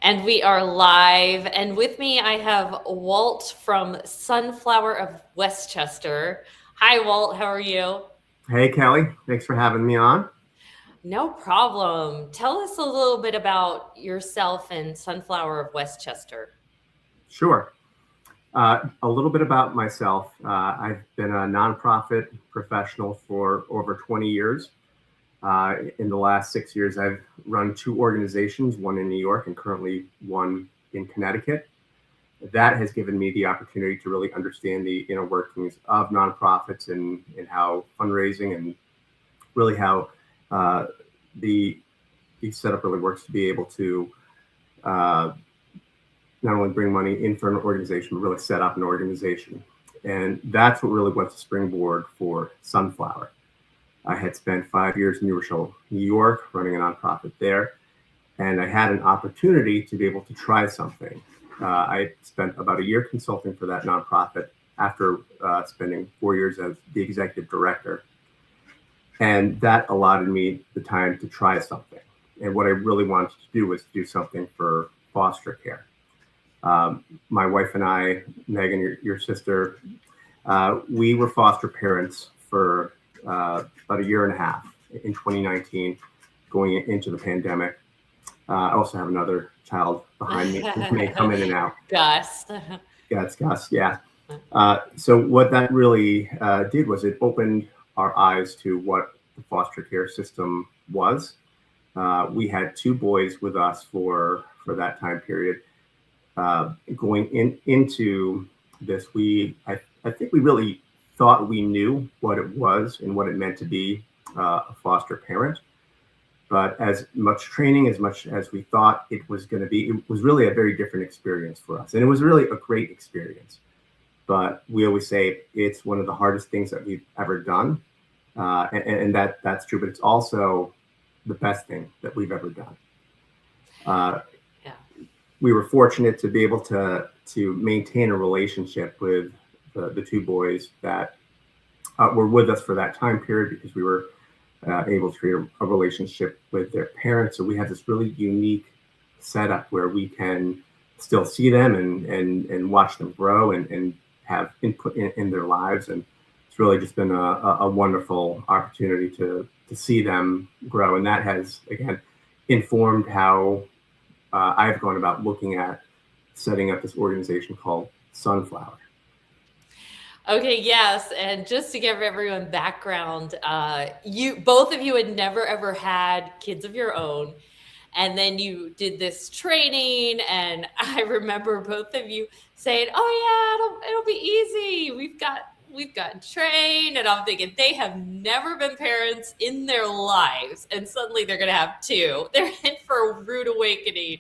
And we are live. And with me, I have Walt from Sunflower of Westchester. Hi, Walt. How are you? Hey, Kelly. Thanks for having me on. No problem. Tell us a little bit about yourself and Sunflower of Westchester. Sure. A little bit about myself. I've been a nonprofit professional for over 20 years. In the last 6 years, I've run two organizations, one in New York and currently one in Connecticut. That has given me the opportunity to really understand the inner workings of nonprofits and how fundraising and really how uh, the, the setup really works to be able to uh, not only bring money in for an organization, but really set up an organization. And that's what really was the springboard for Sunflower. I had spent 5 years in New Rochelle, New York, running a nonprofit there, and I had an opportunity to be able to try something. I spent about a year consulting for that nonprofit after spending 4 years as the executive director. And that allowed me the time to try something. And what I really wanted to do was to do something for foster care. My wife and I, Megan, your sister, we were foster parents for about a year and a half in 2019, going into the pandemic. I also have another child behind me who may come in and out. Gus. Yeah, it's Gus. Yeah. So what that really did was it opened our eyes to what the foster care system was. We had two boys with us for that time period. Going into this, I think we really thought we knew what it was and what it meant to be a foster parent. But as much training, as much as we thought it was going to be, it was really a very different experience for us. And it was really a great experience. But we always say it's one of the hardest things that we've ever done. And that's true. But it's also the best thing that we've ever done. Uh, Yeah. we were fortunate to be able to maintain a relationship with the two boys that were with us for that time period because we were able to create a relationship with their parents. So we have this really unique setup where we can still see them and watch them grow and have input in their lives. And it's really just been a wonderful opportunity to see them grow. And that has, again, informed how I've gone about looking at setting up this organization called Sunflower. Okay, yes, and just to give everyone background, you both of you had never ever had kids of your own, and then you did this training, and I remember both of you saying, "Oh yeah, it'll be easy. We've got trained," and I'm thinking they have never been parents in their lives, and suddenly they're gonna have two. They're in for a rude awakening,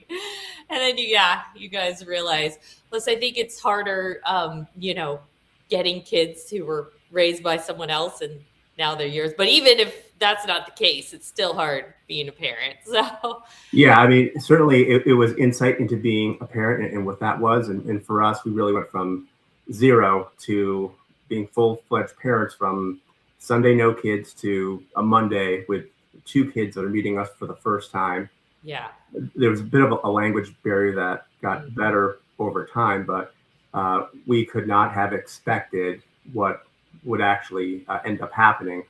and then yeah, you guys realize. Plus, I think it's harder, getting kids who were raised by someone else and now they're yours. But even if that's not the case, it's still hard being a parent. So, Yeah, I mean, certainly it was insight into being a parent and what that was. And for us, we really went from zero to being full-fledged parents from Sunday, no kids, to a Monday with two kids that are meeting us for the first time. yeah. There was a bit of a language barrier that got Mhm. better over time, but we could not have expected what would actually end up happening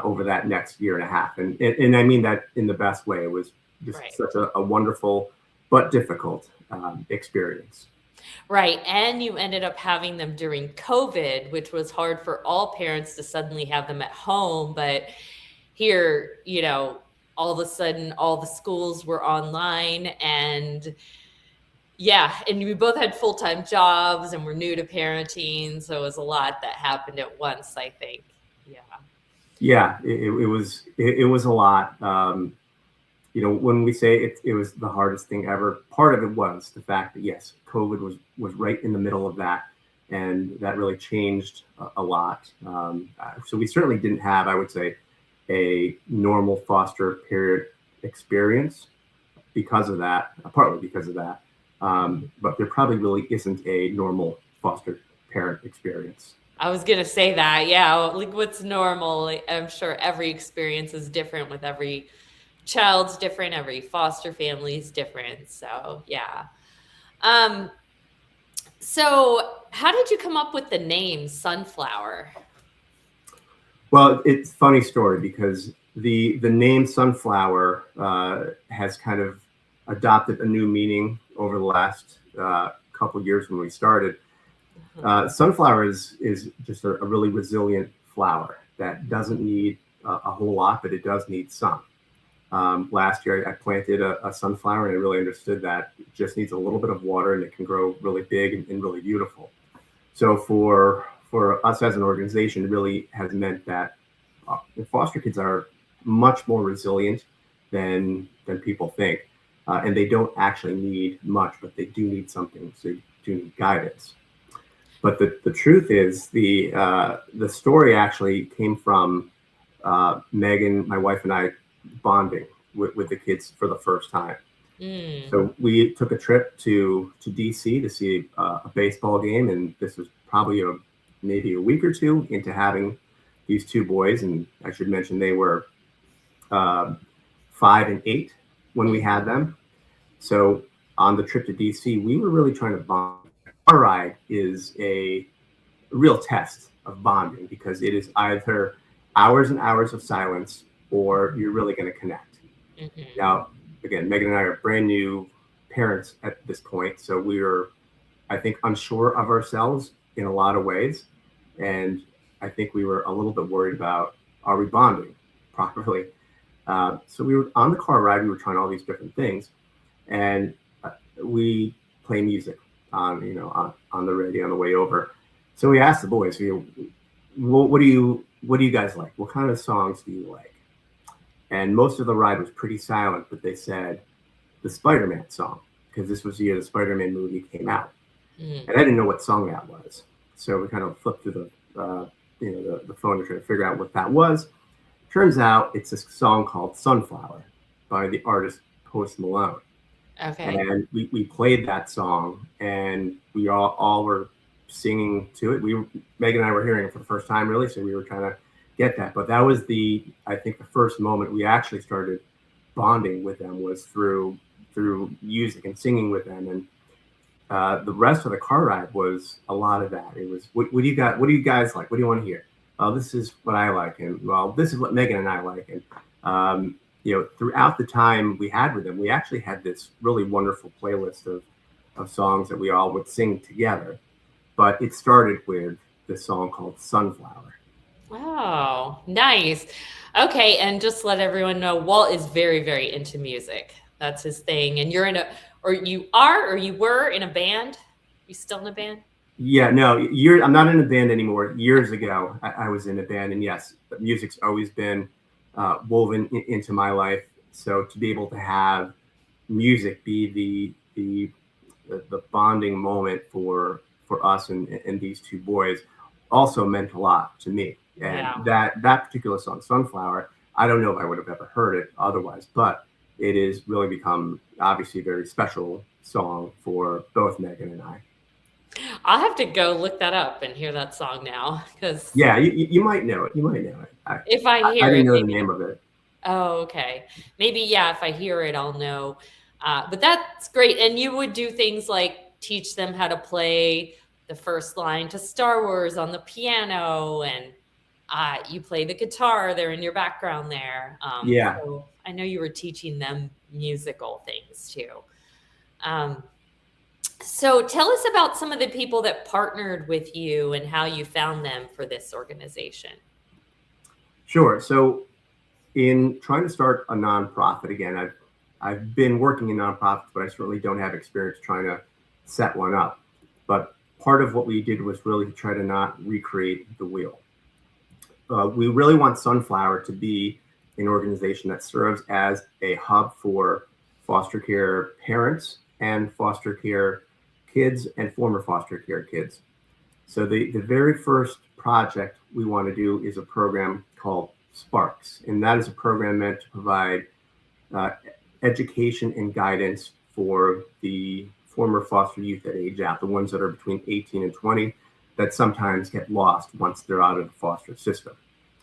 over that next year and a half. And I mean that in the best way. It was just Right. such a wonderful but difficult experience. Right. And you ended up having them during COVID, which was hard for all parents to suddenly have them at home. But here, all of a sudden, all the schools were online and yeah, and we both had full-time jobs and we're new to parenting, so it was a lot that happened at once, I think. Yeah. Yeah, it was a lot. When we say it was the hardest thing ever, part of it was the fact that yes, COVID was right in the middle of that, and that really changed a lot. So we certainly didn't have, I would say, a normal foster period experience because of that, partly because of that. But there probably really isn't a normal foster parent experience. I was gonna say that. Yeah, like what's normal? Like, I'm sure every experience is different with every child's different, every foster family is different. So yeah. Um, so how did you come up with the name Sunflower? Well, it's a funny story because the name sunflower has kind of adopted a new meaning over the last couple years when we started. Sunflower is just a really resilient flower that doesn't need a whole lot, but it does need sun. Last year, I planted a sunflower, and I really understood that it just needs a little bit of water, and it can grow really big and really beautiful. So for us as an organization, it really has meant that foster kids are much more resilient than people think, and they don't actually need much, but they do need something. So they do need guidance. But the truth is, the story actually came from Megan, my wife, and I bonding with the kids for the first time. Mm. So we took a trip to DC to see a baseball game, and this was probably maybe a week or two into having these two boys. And I should mention they were 5 and 8 when we had them. So on the trip to DC, we were really trying to bond. Our ride is a real test of bonding because it is either hours and hours of silence or you're really going to connect. Mm-hmm. Now, again, Megan and I are brand new parents at this point, so we were, I think, unsure of ourselves in a lot of ways, and I think we were a little bit worried about, are we bonding properly? So we were on the car ride. We were trying all these different things, and we play music on the radio on the way over. So we asked the boys, what do you guys like? What kind of songs do you like? And most of the ride was pretty silent, but they said the Spider-Man song, because this was the year the Spider-Man movie came out. Mm. And I didn't know what song that was. So we kind of flipped through the phone to try to figure out what that was. Turns out it's a song called Sunflower by the artist Post Malone. Okay. And we played that song, and we all were singing to it. Megan and I were hearing it for the first time, really, so we were trying to get that. But that was I think the first moment we actually started bonding with them was through music and singing with them. And the rest of the car ride was a lot of that. It was, what do you guys like? What do you want to hear? This is what I like, and well, this is what Megan and I like. And throughout the time we had with them, we actually had this really wonderful playlist of songs that we all would sing together. But it started with this song called Sunflower. Oh, nice. Okay, and just let everyone know, Walt is very, very into music. That's his thing. And you're you were in a band? You still in a band? Yeah, no, I'm not in a band anymore. Years ago, I was in a band, and yes, music's always been woven into my life. So to be able to have music be the bonding moment for us and these two boys also meant a lot to me. And Yeah. that particular song, Sunflower, I don't know if I would have ever heard it otherwise, but it has really become obviously a very special song for both Megan and I. I'll have to go look that up and hear that song now, because Yeah, you might know it. You might know it. if I I hear didn't it, know the maybe. name of it. Oh, okay. Maybe, yeah, if I hear it, I'll know. But that's great. And you would do things like teach them how to play the first line to Star Wars on the piano, and you play the guitar there in your background there. Yeah. So I know you were teaching them musical things too. Um, so tell us about some of the people that partnered with you and how you found them for this organization. Sure. So in trying to start a nonprofit, again, I've been working in nonprofits, but I certainly don't have experience trying to set one up. But part of what we did was really to try to not recreate the wheel. We really want Sunflower to be an organization that serves as a hub for foster care parents and foster care kids and former foster care kids. So the very first project we want to do is a program called Sparks, and that is a program meant to provide education and guidance for the former foster youth that age out, the ones that are between 18 and 20 that sometimes get lost once they're out of the foster system.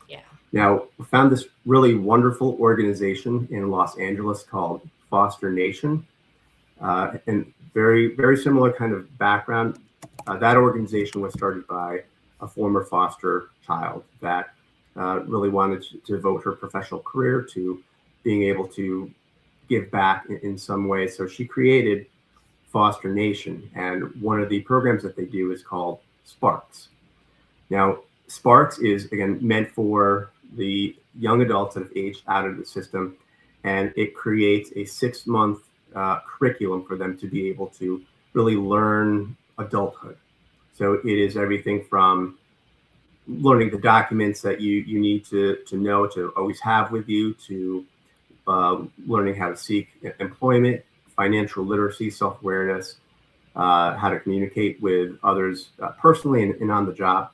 Yeah. Now, we found this really wonderful organization in Los Angeles called Foster Nation, and very similar kind of background. That organization was started by a former foster child that really wanted to devote her professional career to being able to give back in some way. So she created Foster Nation, and one of the programs that they do is called Sparks. Now, Sparks is again meant for the young adults that have aged out of the system, and it creates a 6-month curriculum for them to be able to really learn adulthood. So it is everything from learning the documents that you need to know to always have with you, to learning how to seek employment, financial literacy, self-awareness, how to communicate with others personally and on the job.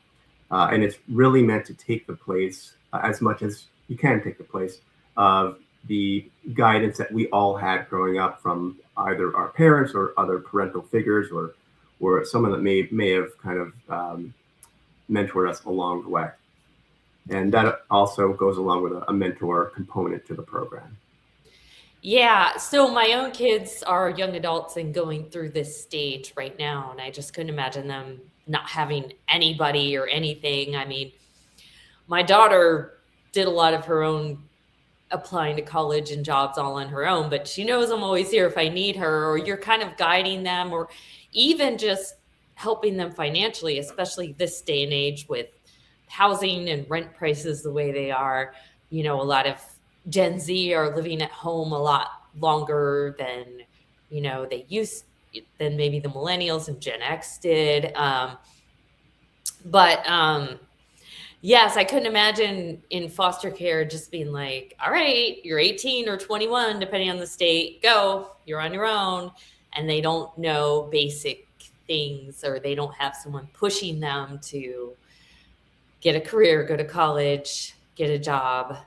And it's really meant to take the place, as much as you can take the place, of the guidance that we all had growing up from either our parents or other parental figures, or someone that may have kind of mentored us along the way. And that also goes along with a mentor component to the program. Yeah, so my own kids are young adults and going through this stage right now, and I just couldn't imagine them not having anybody or anything. I mean, my daughter did a lot of her own applying to college and jobs all on her own, but she knows I'm always here if I need her, or you're kind of guiding them, or even just helping them financially, especially this day and age with housing and rent prices the way they are. You know, a lot of Gen Z are living at home a lot longer than, they used, than maybe the millennials and Gen X did. But yes, I couldn't imagine in foster care just being like, all right, you're 18 or 21, depending on the state, go, you're on your own. And they don't know basic things, or they don't have someone pushing them to get a career, go to college, get a job.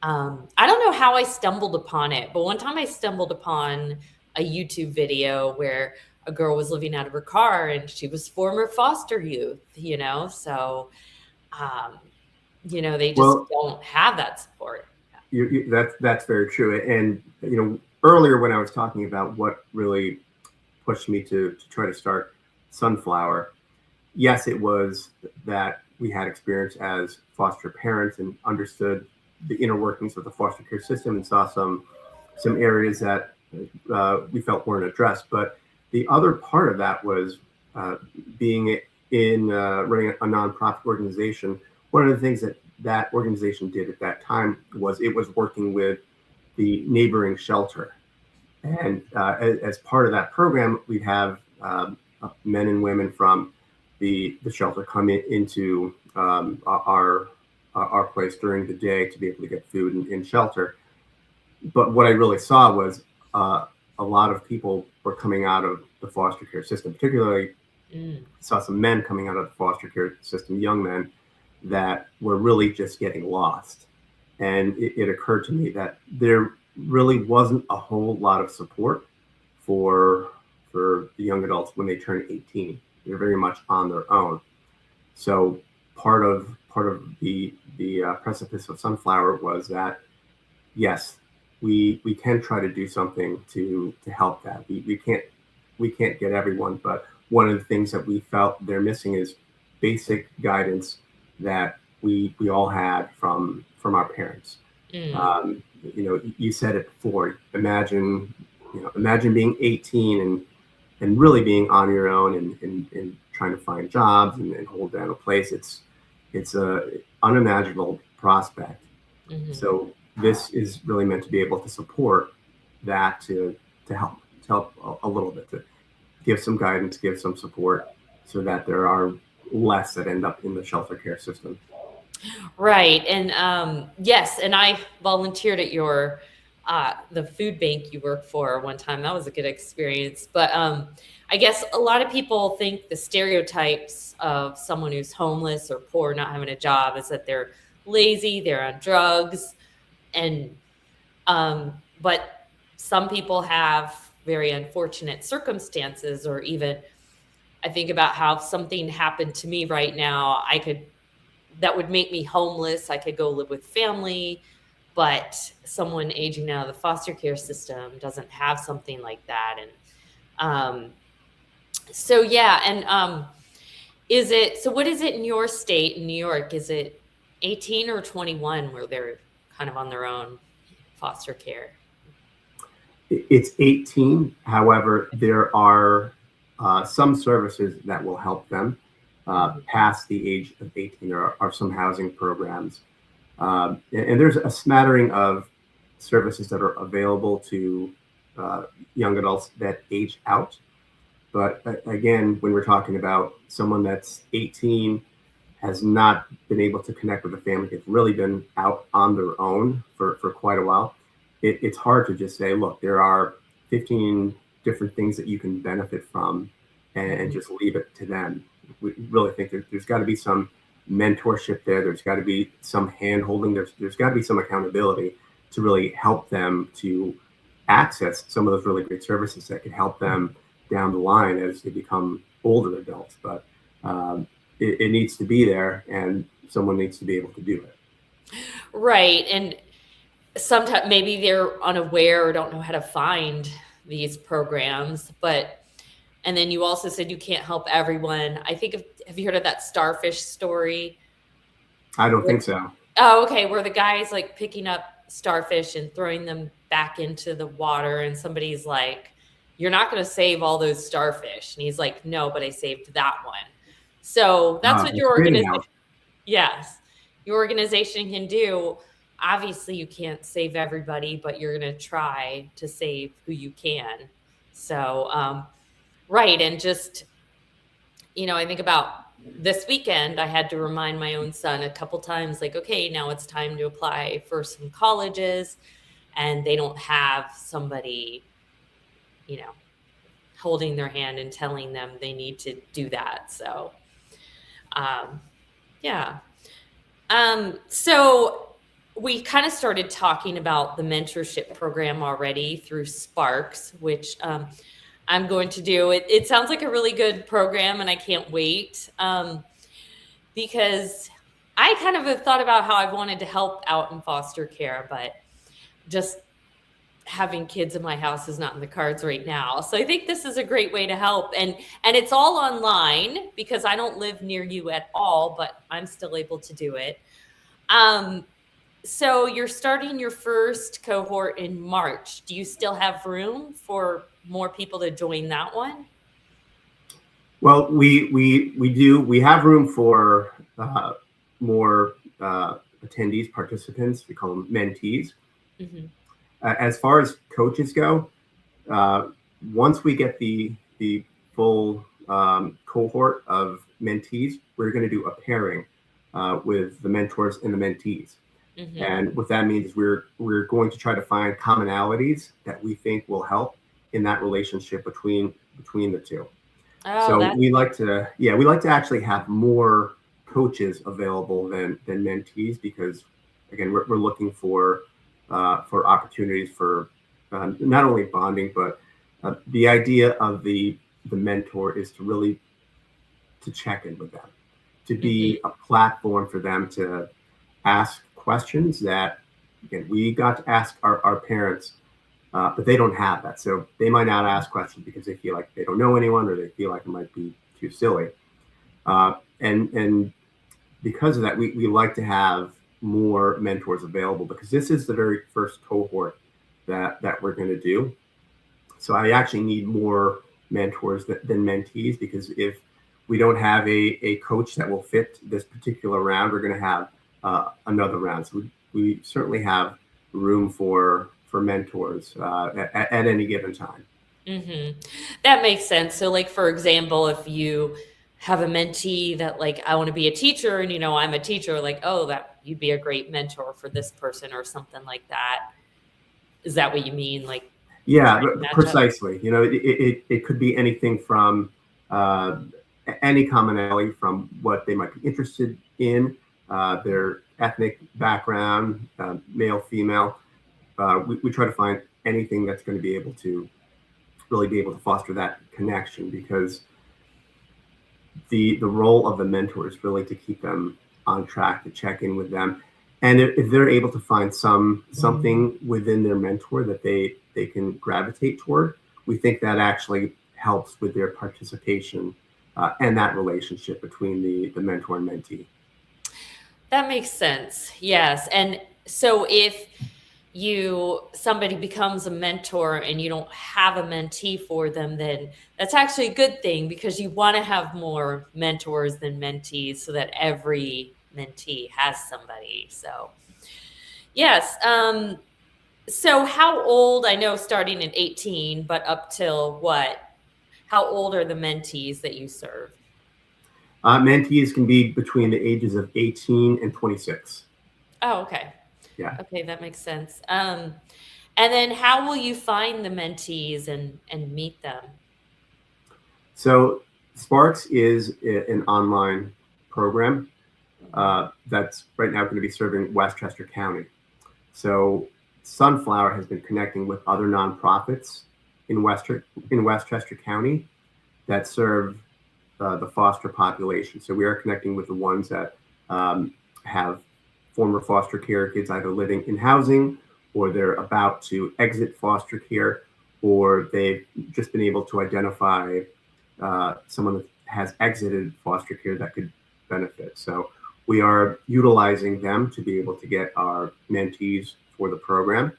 I don't know how I stumbled upon it, but one time I stumbled upon a YouTube video where a girl was living out of her car and she was former foster youth, so um, they just Well, don't have that support. that's very true. And earlier when I was talking about what really pushed me to try to start Sunflower, yes, it was that we had experience as foster parents and understood the inner workings of the foster care system and saw some areas that we felt weren't addressed. But the other part of that was being in running a nonprofit organization. One of the things that organization did at that time was it was working with the neighboring shelter. And as part of that program, we'd have men and women from the shelter come into our place during the day to be able to get food and shelter. But what I really saw was a lot of people were coming out of the foster care system, particularly saw some men coming out of the foster care system, young men that were really just getting lost. And it occurred to me that there really wasn't a whole lot of support for the young adults when they turn 18. They're very much on their own. So part of the precipice of Sunflower was that, yes, we can try to do something to help that. We can't get everyone, but one of the things that we felt they're missing is basic guidance that we all had from our parents. You said it before. Imagine being 18 and really being on your own and trying to find jobs and hold down a place. It's a unimaginable prospect. Mm-hmm. So this is really meant to be able to support that, to help a little bit, to give some guidance, give some support, so that there are less that end up in the shelter care system. Right. And yes, and I volunteered at your the food bank you work for one time. That was a good experience. But I guess a lot of people think the stereotypes of someone who's homeless or poor, not having a job, is that they're lazy, they're on drugs, and but some people have very unfortunate circumstances, or even I think about how if something happened to me right now, I could that would make me homeless. I could go live with family, but someone aging out of the foster care system doesn't have something like that. And so yeah, and is it, so what is it in your state in New York? Is it 18 or 21 where they're kind of on their own foster care? It's 18. However, there are some services that will help them past the age of 18. There are some housing programs. And there's a smattering of services that are available to young adults that age out. But again, when we're talking about someone that's 18, has not been able to connect with a family, they've really been out on their own for quite a while, it's hard to just say, look, there are 15 different things that you can benefit from and just leave it to them. We really think there's got to be some mentorship there. There's got to be some hand holding. There's got to be some accountability to really help them to access some of those really great services that can help them down the line as they become older adults. But it needs to be there, and someone needs to be able to do it. Right. And sometimes maybe they're unaware or don't know how to find these programs, but, and then you also said you can't help everyone. I think, have you heard of that starfish story? I don't think so. Oh, okay. Where the guy's like picking up starfish and throwing them back into the water, and somebody's like, you're not going to save all those starfish. And he's like, no, but I saved that one. So that's what your organization, yes, your organization can do. Obviously you can't save everybody, but you're going to try to save who you can. So, right. And just, you know, I think about this weekend, I had to remind my own son a couple times, like, okay, now it's time to apply for some colleges, and they don't have somebody, you know, holding their hand and telling them they need to do that. So, yeah. So we kind of started talking about the mentorship program already through Sparks, which I'm going to do. It sounds like a really good program, and I can't wait because I kind of have thought about how I've wanted to help out in foster care, but just having kids in my house is not in the cards right now. So I think this is a great way to help. And it's all online because I don't live near you at all, but I'm still able to do it. So you're starting your first cohort in March. Do you still have room for more people to join that one? Well, we do. We have room for more attendees, participants. We call them mentees. Mm-hmm. As far as coaches go, once we get the full cohort of mentees, we're going to do a pairing with the mentors and the mentees. Mm-hmm. And what that means is we're going to try to find commonalities that we think will help in that relationship between the two. Oh, so we like to actually have more coaches available than mentees, because again, we're looking for opportunities for not only bonding, but the idea of the mentor is to really to check in with them, to be a platform for them to ask questions that, again, we got to ask our parents, but they don't have that. So they might not ask questions because they feel like they don't know anyone, or they feel like it might be too silly. And because of that, we like to have more mentors available, because this is the very first cohort that we're going to do. So I actually need more mentors than mentees, because if we don't have a coach that will fit this particular round, we're going to have another round. So we certainly have room for mentors at any given time. Mm-hmm. That makes sense. So like, for example, if you have a mentee that like, I want to be a teacher, and, you know, I'm a teacher, like, oh, that you'd be a great mentor for this person or something like that. Is that what you mean? Like, yeah, precisely. You know, it could be anything from any commonality from what they might be interested in, their ethnic background, male, female. We try to find anything that's going to be able to really be able to foster that connection, because the role of the mentor is really to keep them on track to check in with them. And if they're able to find something within their mentor that they can gravitate toward, we think that actually helps with their participation and that relationship between the mentor and mentee. That makes sense. Yes. And so if somebody becomes a mentor and you don't have a mentee for them, then that's actually a good thing, because you want to have more mentors than mentees so that every mentee has somebody. So yes. So how old, I know starting at 18, but up till what? How old are the mentees that you serve? Mentees can be between the ages of 18 and 26. Oh, okay. Yeah. Okay, that makes sense. And then how will you find the mentees and meet them? So Sparks is an online program that's right now going to be serving Westchester County. So Sunflower has been connecting with other nonprofits in Westchester County that serve the foster population. So we are connecting with the ones that have former foster care kids either living in housing, or they're about to exit foster care, or they've just been able to identify someone that has exited foster care that could benefit. So we are utilizing them to be able to get our mentees for the program.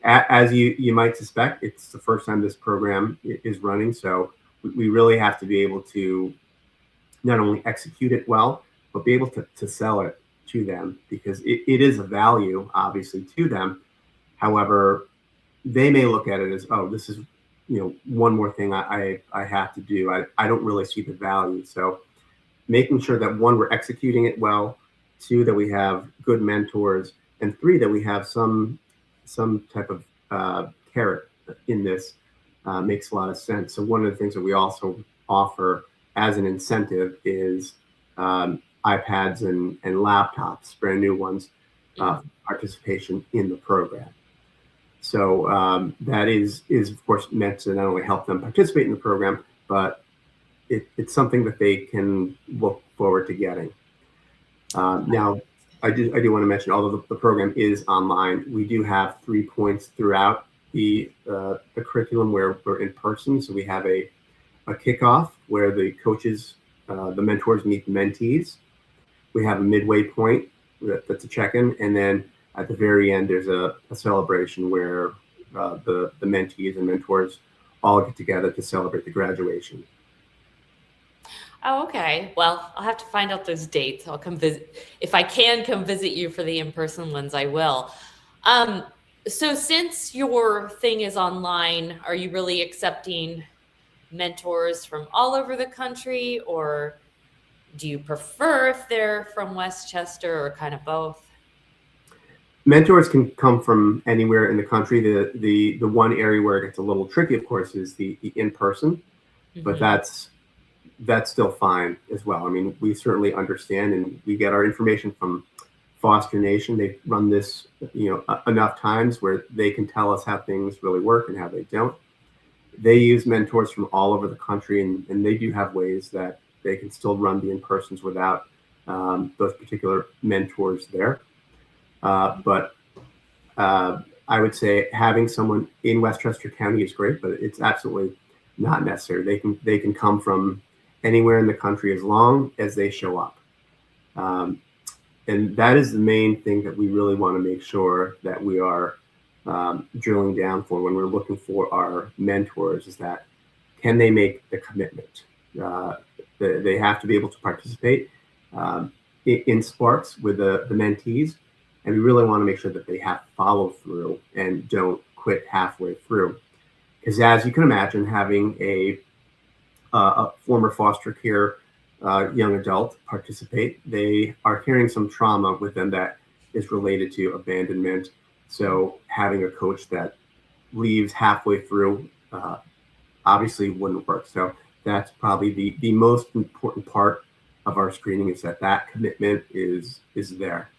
As you might suspect, it's the first time this program is running, so we really have to be able to not only execute it well, but be able to sell it to them, because it is a value, obviously, to them. However, they may look at it as, oh, this is, one more thing I have to do. I don't really see the value. So making sure that, one, we're executing it well, two, that we have good mentors, and three, that we have some type of carrot in this makes a lot of sense. So one of the things that we also offer as an incentive is iPads and laptops, brand new ones, participation in the program. So that is of course meant to not only help them participate in the program, but it's something that they can look forward to getting. Now, I do want to mention, although the program is online, we do have 3 points throughout the curriculum where we're in person. So we have a kickoff where the coaches, the mentors meet the mentees. We have a midway point that's a check-in, and then at the very end there's a celebration where the mentees and mentors all get together to celebrate the graduation. Oh, okay. Well, I'll have to find out those dates. I'll come visit. If I can come visit you for the in-person ones, I will. So since your thing is online, are you really accepting mentors from all over the country, or do you prefer if they're from Westchester, or kind of both? Mentors can come from anywhere in the country. The one area where it gets a little tricky, of course, is the in-person, but that's still fine as well. I mean, we certainly understand, and we get our information from Foster Nation. They've run this, enough times where they can tell us how things really work and how they don't. They use mentors from all over the country, and they do have ways that they can still run the in-persons without those particular mentors there. But I would say having someone in Westchester County is great, but it's absolutely not necessary. They can come from anywhere in the country as long as they show up. And that is the main thing that we really want to make sure that we are drilling down for when we're looking for our mentors, is that, can they make the commitment? They have to be able to participate in Sparks with the mentees, and we really want to make sure that they have follow through and don't quit halfway through. Because as you can imagine, having a former foster care young adult participate, they are carrying some trauma with them that is related to abandonment. So having a coach that leaves halfway through obviously wouldn't work. So that's probably the most important part of our screening, is that commitment is there.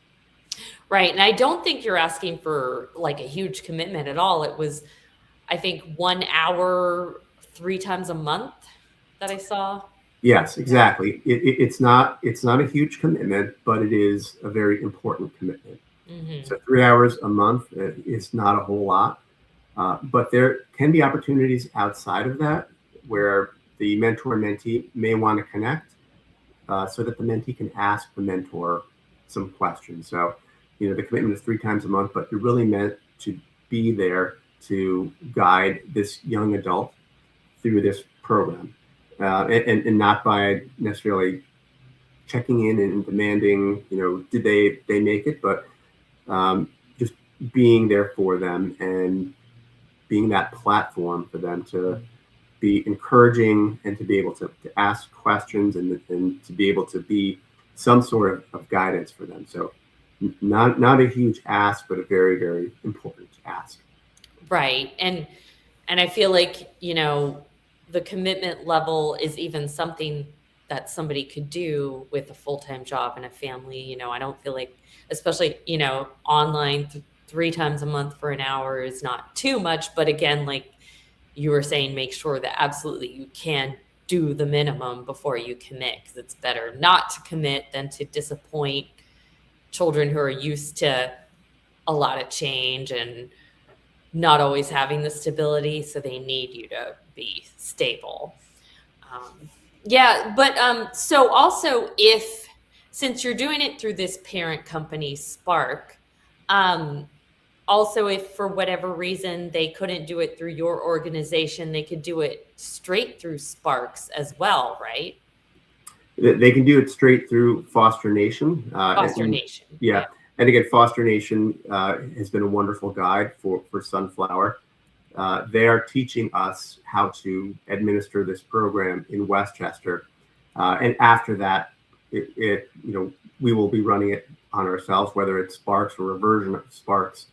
Right. And I don't think you're asking for like a huge commitment at all. It was, I think, 1 hour 3 times a month that I saw. Yes, exactly. It's not a huge commitment, but it is a very important commitment. Hmm. So 3 hours a month is not a whole lot, but there can be opportunities outside of that where the mentor and mentee may want to connect, so that the mentee can ask the mentor some questions. So, the commitment is 3 times a month, but you're really meant to be there to guide this young adult through this program, and not by necessarily checking in and demanding, did they make it, but just being there for them and being that platform for them to be encouraging and to be able to ask questions, and to be able to be some sort of guidance for them. So not a huge ask, but a very, very important ask. Right. And I feel like, the commitment level is even something that somebody could do with a full-time job and a family. I don't feel like, especially, online 3 times a month for an hour is not too much. But again, like you were saying, make sure that absolutely you can do the minimum before you commit, because it's better not to commit than to disappoint children who are used to a lot of change and not always having the stability, so they need you to be stable. Um, yeah, but so also, if since you're doing it through this parent company, Spark, um, also if for whatever reason they couldn't do it through your organization, they could do it straight through Sparks as well, right? They can do it straight through Foster Nation. Foster Nation. Yeah, Yeah. and again, Foster Nation has been a wonderful guide for Sunflower. They are teaching us how to administer this program in Westchester, and after that, we will be running it on ourselves. Whether it's Sparks or a version of Sparks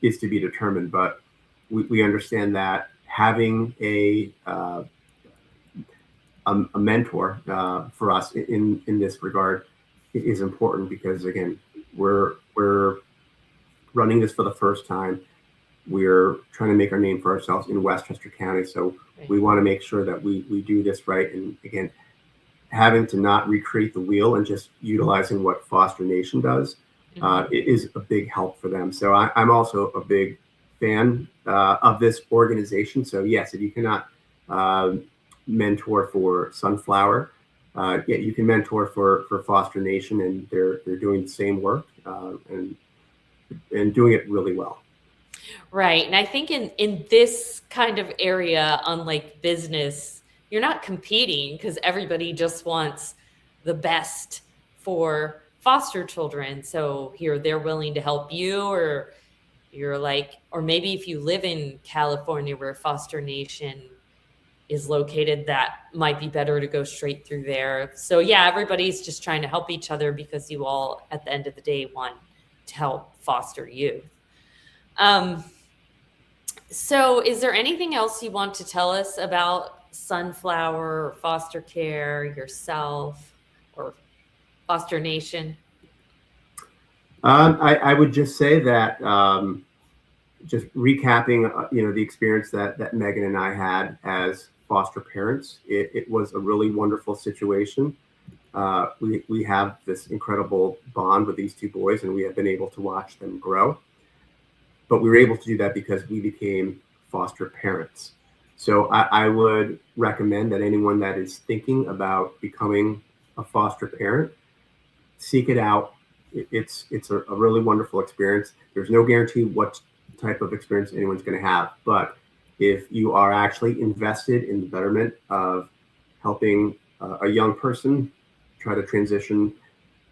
is to be determined. But we understand that having a mentor for us in this regard is important, because again, we're running this for the first time. We're trying to make our name for ourselves in Westchester County, so we want to make sure that we do this right. And again, having to not recreate the wheel and just utilizing what Foster Nation does it is a big help for them. So I'm also a big fan of this organization. So yes, if you cannot mentor for Sunflower, yeah, you can mentor for Foster Nation, and they're doing the same work, and doing it really well. Right. And I think in this kind of area, unlike business, you're not competing because everybody just wants the best for foster children. So here they're willing to help you, or you're like, or maybe if you live in California where Foster Nation is located, that might be better to go straight through there. So yeah, everybody's just trying to help each other because you all at the end of the day want to help foster youth. Um, so, is there anything else you want to tell us about Sunflower or foster care, yourself, or Foster Nation? I would just say that, just recapping, the experience that Megan and I had as foster parents, it was a really wonderful situation. We have this incredible bond with these two boys, and we have been able to watch them grow. But we were able to do that because we became foster parents. So I would recommend that anyone that is thinking about becoming a foster parent, seek it out. It's a really wonderful experience. There's no guarantee what type of experience anyone's going to have, but if you are actually invested in the betterment of helping a young person try to transition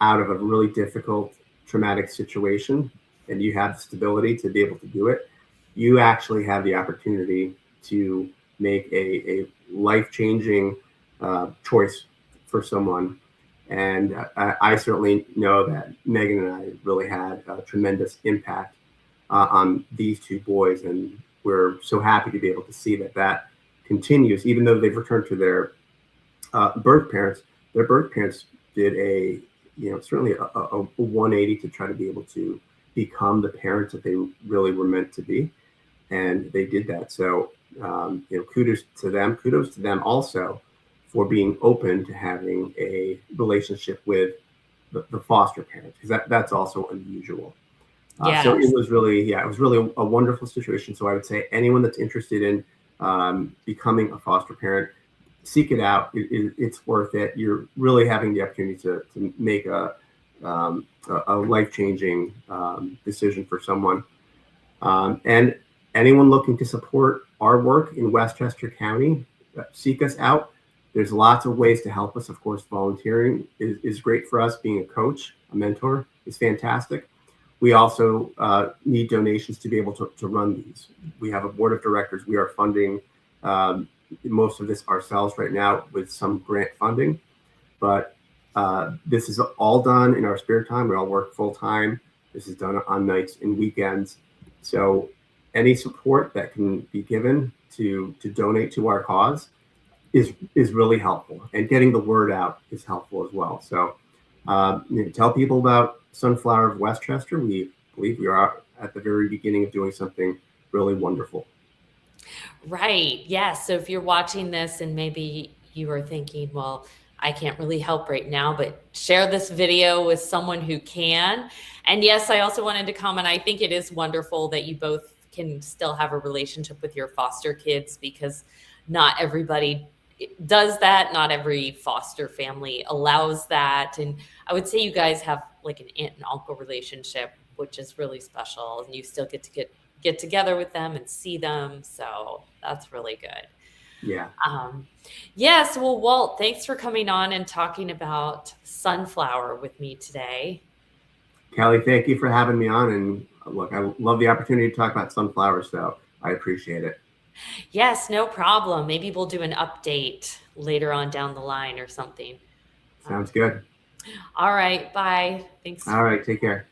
out of a really difficult, traumatic situation, and you have the stability to be able to do it, you actually have the opportunity to make a life-changing choice for someone. And I certainly know that Megan and I really had a tremendous impact on these two boys, and we're so happy to be able to see that continues, even though they've returned to their birth parents. Their birth parents did certainly a 180 to try to be able to become the parents that they really were meant to be, and they did that. So kudos to them. Kudos to them also for being open to having a relationship with the foster parent, because that's also unusual. So it Yes. was really, it was really a wonderful situation. So I would say anyone that's interested in becoming a foster parent, seek it out. It's worth it. You're really having the opportunity to make a life-changing decision for someone. And anyone looking to support our work in Westchester County, seek us out. There's lots of ways to help us. Of course, volunteering is great for us. Being a coach, a mentor is fantastic. We also need donations to be able to run these. We have a board of directors. We are funding most of this ourselves right now with some grant funding, but this is all done in our spare time. We all work full time. This is done on nights and weekends. So any support that can be given to donate to our cause is really helpful, and getting the word out is helpful as well. So tell people about Sunflower of Westchester. We believe we are at the very beginning of doing something really wonderful. Right. Yes. So if you're watching this and maybe you are thinking, well, I can't really help right now, but share this video with someone who can. And yes, I also wanted to comment, I think it is wonderful that you both can still have a relationship with your foster kids, because not everybody does that. Not every foster family allows that. And I would say you guys have like an aunt and uncle relationship, which is really special. And you still get to get together with them and see them. So that's really good. Yeah. Yes. Well, Walt, thanks for coming on and talking about Sunflower with me today. Kelly, thank you for having me on. And look, I love the opportunity to talk about sunflowers, so I appreciate it. Yes, no problem. Maybe we'll do an update later on down the line or something. Sounds good. All right. Bye. Thanks. All right, take care.